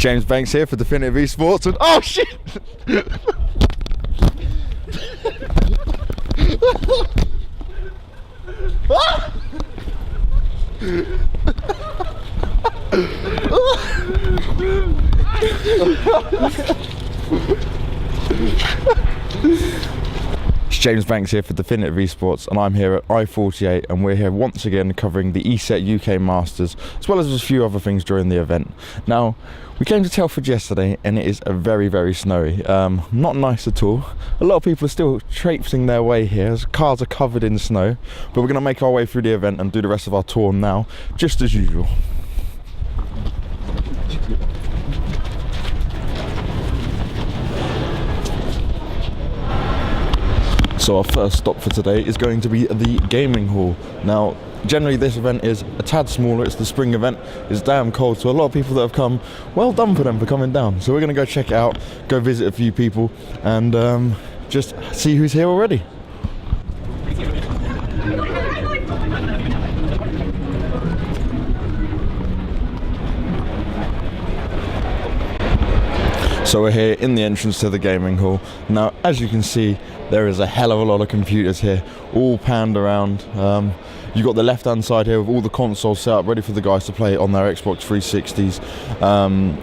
James Banks here for Definitive Esports, and oh shit! It's James Banks here for Definitive Esports, and I'm here at I-48, and we're here once again covering the ESET UK Masters, as well as a few other things during the event. Now, we came to Telford yesterday, and it is very, very snowy. Not nice at all. A lot of people are still traipsing their way here, as cars are covered in snow, but we're going to make our way through the event and do the rest of our tour now, just as usual. So our first stop for today is going to be the gaming hall. Now, generally this event is a tad smaller, it's the spring event, it's damn cold, so a lot of people that have come, well done for them for coming down. So we're going to go check it out, go visit a few people, and just see who's here already. So we're here in the entrance to the gaming hall. Now, as you can see, there is a hell of a lot of computers here, all panned around. You've got the left-hand side here with all the consoles set up, ready for the guys to play on their Xbox 360s.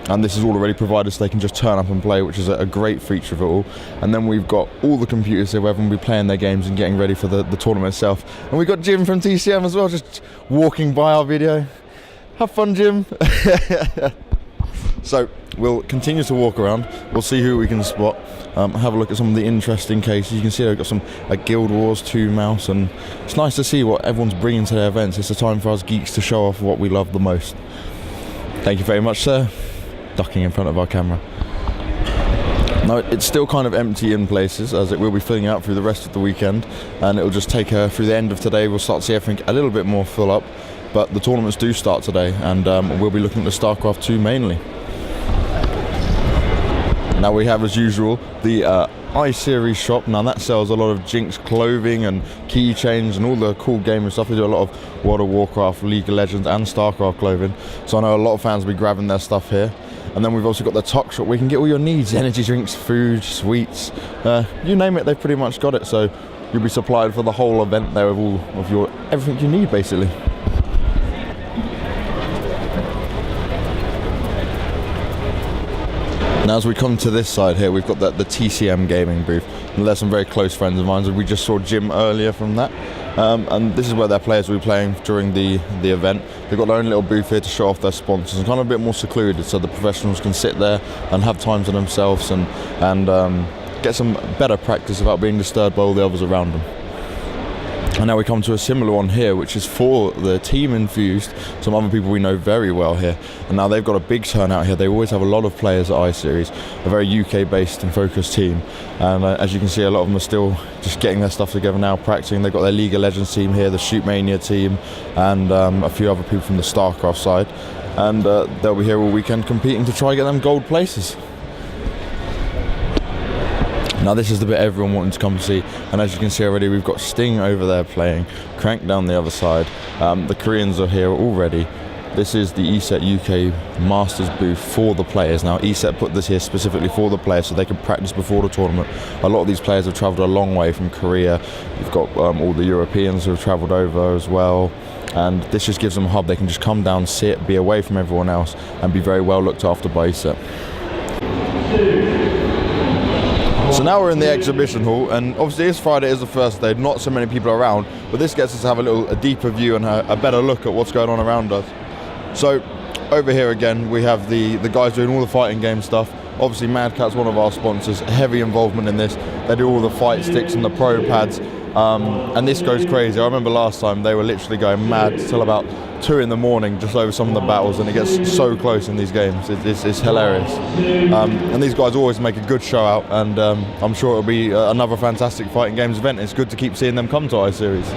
And this is all already provided so they can just turn up and play, which is a great feature of it all. And then we've got all the computers here where everyone will be playing their games and getting ready for the tournament itself. And we've got Jim from TCM as well, just walking by our video. Have fun, Jim. So we'll continue to walk around, we'll see who we can spot, have a look at some of the interesting cases. You can see I've got some Guild Wars 2 mouse, and it's nice to see what everyone's bringing to their events. It's a time for us geeks to show off what we love the most. Thank you very much, sir. Ducking in front of our camera. Now, it's still kind of empty in places, as it will be filling out through the rest of the weekend, and it will just take through the end of today. We'll start to see everything a little bit more full up, but the tournaments do start today, and we'll be looking at the StarCraft 2 mainly. Now we have, as usual, the I-Series shop. Now that sells a lot of Jinx clothing and keychains and all the cool gaming stuff. They do a lot of World of Warcraft, League of Legends and StarCraft clothing. So I know a lot of fans will be grabbing their stuff here. And then we've also got the Talk Shop where you can get all your needs, energy drinks, food, sweets, you name it, they've pretty much got it. So you'll be supplied for the whole event there with all of your everything you need, basically. Now as we come to this side here, we've got the TCM gaming booth, and there's some very close friends of mine, and we just saw Jim earlier from that, and this is where their players will be playing during the event. They've got their own little booth here to show off their sponsors, and kind of a bit more secluded, so the professionals can sit there and have time to themselves and get some better practice without being disturbed by all the others around them. And now we come to a similar one here, which is for the Team Infused, some other people we know very well here. And now they've got a big turnout here. They always have a lot of players at I-Series, a very UK-based and focused team. And as you can see, a lot of them are still just getting their stuff together now, practicing. They've got their League of Legends team here, the Shoot Mania team, and a few other people from the StarCraft side. And they'll be here all weekend competing to try and get them gold places. Now this is the bit everyone wanted to come see, and as you can see already, we've got Sting over there playing, Crank down the other side. The Koreans are here already. This is the ESET UK Masters booth for the players. Now ESET put this here specifically for the players so they can practice before the tournament. A lot of these players have travelled a long way from Korea. You've got all the Europeans who have travelled over as well. And this just gives them a hub. They can just come down, sit, be away from everyone else, and be very well looked after by ESET. So now we're in the exhibition hall, and obviously this Friday is the first day, not so many people around, but this gets us to have a deeper view and a better look at what's going on around us. So over here again, we have the guys doing all the fighting game stuff. Obviously Mad Cat's one of our sponsors, heavy involvement in this. They do all the fight sticks and the pro pads, and this goes crazy. I remember last time they were literally going mad till about 2 in the morning just over some of the battles, and it gets so close in these games. It's hilarious. And these guys always make a good show out, and I'm sure it'll be another fantastic fighting games event. It's good to keep seeing them come to I-Series.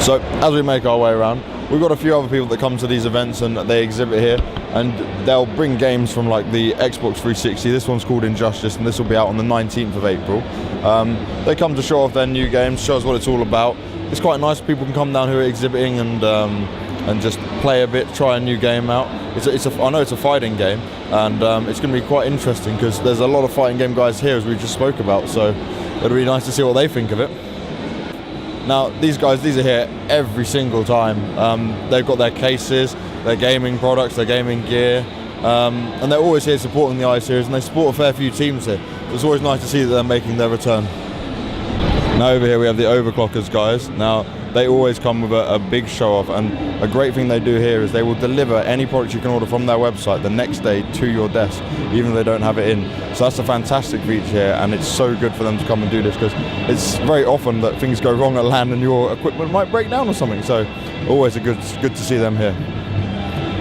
So as we make our way around, we've got a few other people that come to these events and they exhibit here, and they'll bring games from like the Xbox 360. This one's called Injustice, and this will be out on the 19th of April. They come to show off their new games, show us what it's all about. It's quite nice. People can come down here exhibiting and and just play a bit, try a new game out. I know it's a fighting game, and it's going to be quite interesting because there's a lot of fighting game guys here, as we just spoke about, so it'll be nice to see what they think of it. Now, these are here every single time. They've got their cases, their gaming products, their gaming gear, and they're always here supporting the I-Series, and they support a fair few teams here. So it's always nice to see that they're making their return. Now over here we have the Overclockers guys. Now, they always come with a big show off, and a great thing they do here is they will deliver any product you can order from their website the next day to your desk, even if they don't have it in. So that's a fantastic feature here, and it's so good for them to come and do this, because it's very often that things go wrong at LAN and your equipment might break down or something. So always good to see them here.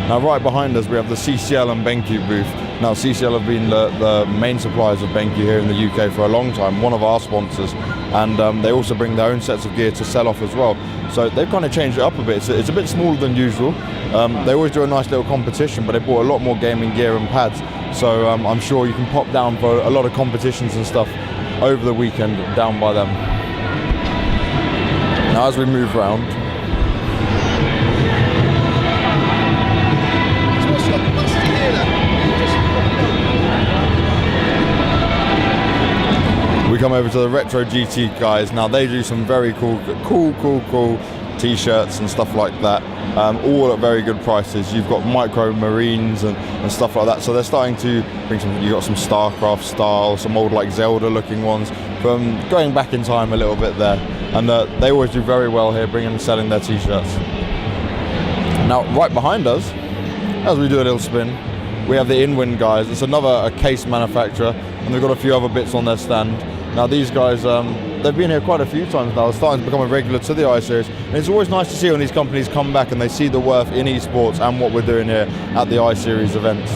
Now right behind us we have the CCL and BenQ booth. Now CCL have been the main suppliers of BenQ here in the UK for a long time, one of our sponsors, and they also bring their own sets of gear to sell off as well. So they've kind of changed it up a bit. It's a bit smaller than usual. They always do a nice little competition, but they bought a lot more gaming gear and pads. So I'm sure you can pop down for a lot of competitions and stuff over the weekend down by them. Now as we move around, we come over to the Retro GT guys. Now they do some very cool t-shirts and stuff like that, all at very good prices. You've got micro marines and stuff like that, so they're starting to bring some. You got some StarCraft style, some old like Zelda looking ones from going back in time a little bit there, and they always do very well here, bringing and selling their t-shirts. Now right behind us, as we do a little spin, we have the Inwind guys. It's another case manufacturer, and they've got a few other bits on their stand. Now these guys, they've been here quite a few times now. They're starting to become a regular to the I-Series, and it's always nice to see when these companies come back and they see the worth in esports and what we're doing here at the I-Series events.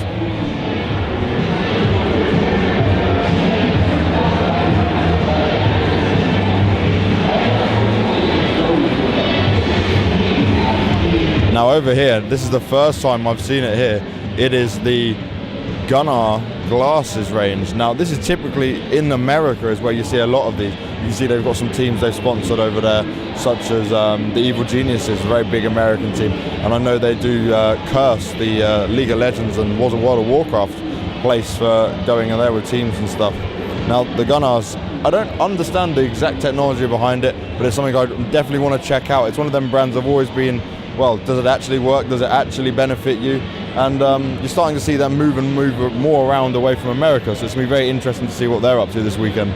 Now over here, this is the first time I've seen it here. It is the Gunnar glasses range. Now this is typically in America is where you see a lot of these. You can see they've got some teams they've sponsored over there, such as the Evil Geniuses, a very big American team, and I know they do Curse, the League of Legends and World of Warcraft place for going in there with teams and stuff. Now the Gunnars, I don't understand the exact technology behind it, but it's something I definitely want to check out. It's one of them brands I've always been, well, does it actually work? Does it actually benefit you? And you're starting to see them move more around away from America, so it's going to be very interesting to see what they're up to this weekend.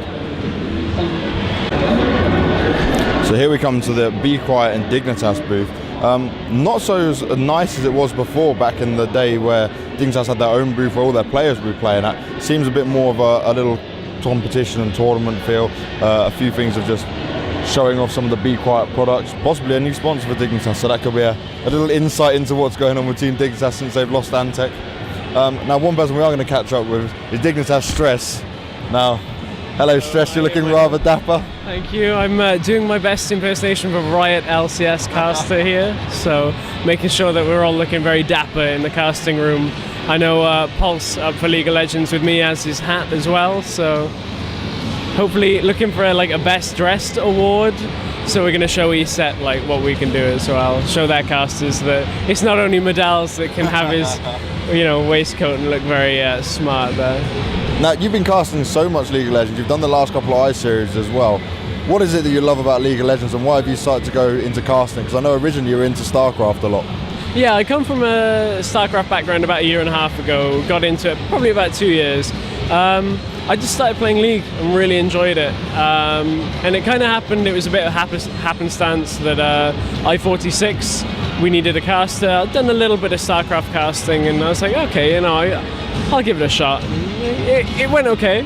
So here we come to the Be Quiet and Dignitas booth. Not so as nice as it was before, back in the day where Dignitas had their own booth where all their players would be playing at. Seems a bit more of a little competition and tournament feel. A few things of just showing off some of the Be Quiet products, possibly a new sponsor for Dignitas, so that could be a little insight into what's going on with Team Dignitas since they've lost Antec. Now one person we are going to catch up with is Dignitas Stress. Now, hello Stress, you're looking rather dapper. Thank you, I'm doing my best impersonation of a Riot LCS caster here, so making sure that we're all looking very dapper in the casting room. I know Pulse up for League of Legends with me as his hat as well, so hopefully looking for a best dressed award. So we're going to show ESET what we can do as well. Show their casters that it's not only Medals that can have his waistcoat and look very smart there. Now you've been casting so much League of Legends. You've done the last couple of I-Series as well. What is it that you love about League of Legends, and why have you started to go into casting? Because I know originally you were into StarCraft a lot. Yeah, I come from a StarCraft background about a year and a half ago. Got into it probably about 2 years. I just started playing League and really enjoyed it. And it kind of happened, it was a bit of happenstance that I-46, we needed a caster. I'd done a little bit of StarCraft casting, and I was like, okay, I'll give it a shot. It went okay,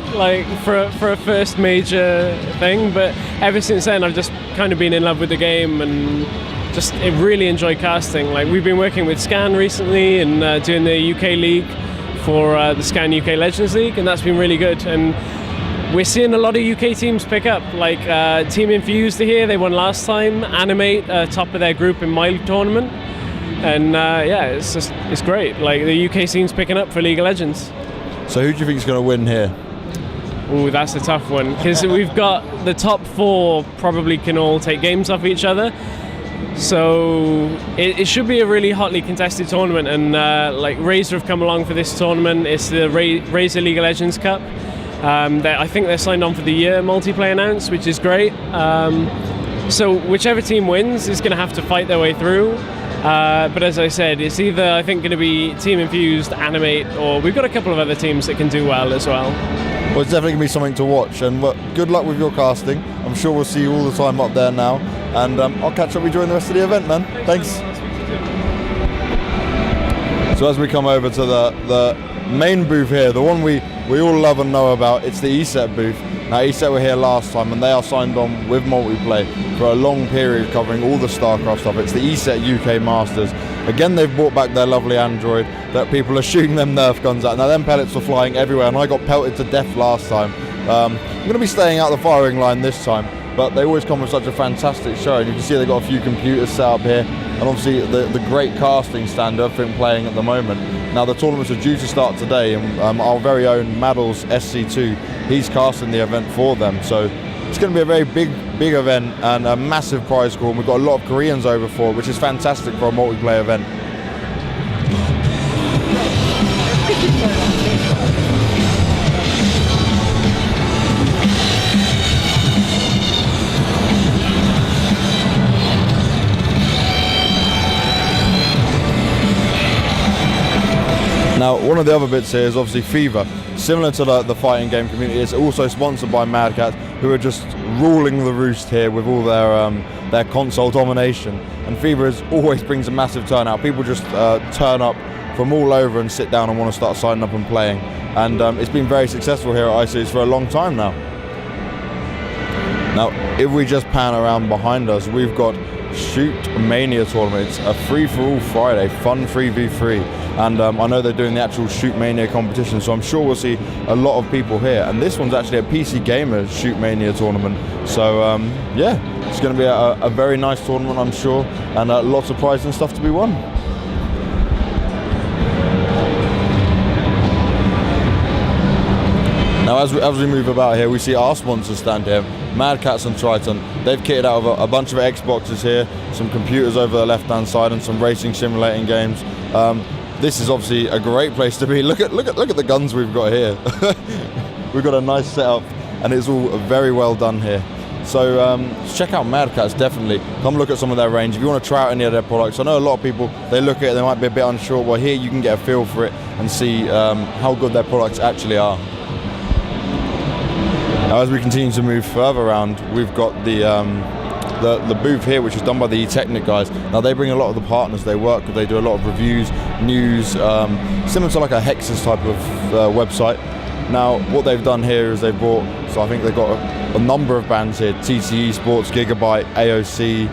for a first major thing, but ever since then I've just kind of been in love with the game and just really enjoyed casting. We've been working with Scan recently and doing the UK League for the Scan UK Legends League, and that's been really good. And we're seeing a lot of UK teams pick up, Team Infused are here, they won last time, Animate, top of their group in my tournament. And it's great. The UK scene's picking up for League of Legends. So who do you think is going to win here? Ooh, that's a tough one, because we've got the top 4 probably can all take games off each other. So it should be a really hotly contested tournament, and like Razer have come along for this tournament. It's the Razer League of Legends Cup. I think they're signed on for the year multiplayer announced, which is great. So whichever team wins is going to have to fight their way through. But as I said, it's either, I think, going to be Team Infused, Animate, or we've got a couple of other teams that can do well as well. Well, it's definitely going to be something to watch, and good luck with your casting. I'm sure we'll see you all the time up there now, and I'll catch up with you during the rest of the event, man. Thanks. So as we come over to the main booth here, the one we all love and know about, it's the ESET booth. Now, ESET were here last time, and they are signed on with Multiplay for a long period covering all the StarCraft stuff. It's the ESET UK Masters. Again, they've brought back their lovely Android that people are shooting them Nerf guns at. Now, them pellets were flying everywhere, and I got pelted to death last time. I'm going to be staying out the firing line this time, but they always come with such a fantastic show. And you can see they've got a few computers set up here, and obviously the great casting stand, everything playing at the moment. Now, the tournaments are due to start today, and our very own Maddles SC2, he's casting the event for them. So it's going to be a very big event and a massive prize pool. And we've got a lot of Koreans over for it, which is fantastic for a multiplayer event. Now, one of the other bits here is obviously Fever. Similar to the fighting game community, it's also sponsored by Mad Catz, who are just ruling the roost here with all their console domination. And Fever always brings a massive turnout. People just turn up from all over and sit down and want to start signing up and playing. And it's been very successful here at iSeries for a long time now. Now, if we just pan around behind us, we've got Shoot Mania tournament. It's a free-for-all Friday, fun 3v3. And I know they're doing the actual Shoot Mania competition, so I'm sure we'll see a lot of people here. And this one's actually a PC Gamer Shoot Mania tournament. So yeah, it's going to be a very nice tournament, I'm sure, and lots of prizes and stuff to be won. Now, as we move about here, we see our sponsors stand here, Mad Catz and Triton. They've kitted out a bunch of Xboxes here, some computers over the left-hand side, and some racing simulating games. This is obviously a great place to be. Look at the guns we've got here. We've got a nice setup, and it's all very well done here. So check out Mad Catz, definitely. Come look at some of their range. If you want to try out any of their products, I know a lot of people, they look at it, they might be a bit unsure. Well, here you can get a feel for it and see how good their products actually are. Now, as we continue to move further around, we've got the booth here, which is done by the eTechnic guys. Now, they bring a lot of the partners they work with. They do a lot of reviews, news, similar to like a Hexes type of website. Now, what they've done here is they've brought, so I think they've got a number of bands here, d-esports, Gigabyte, AOC,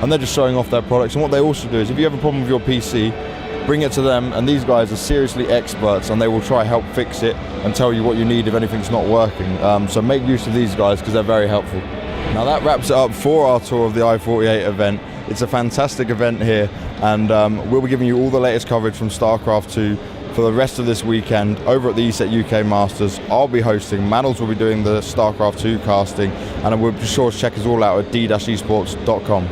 and they're just showing off their products. And what they also do is, if you have a problem with your PC, bring it to them, and these guys are seriously experts, and they will try help fix it and tell you what you need if anything's not working. So make use of these guys because they're very helpful. Now, that wraps it up for our tour of the i48 event. It's a fantastic event here, and we'll be giving you all the latest coverage from StarCraft 2 for the rest of this weekend over at the ESET UK Masters. I'll be hosting, Maddles will be doing the StarCraft 2 casting, and we'll be sure to check us all out at d-esports.com.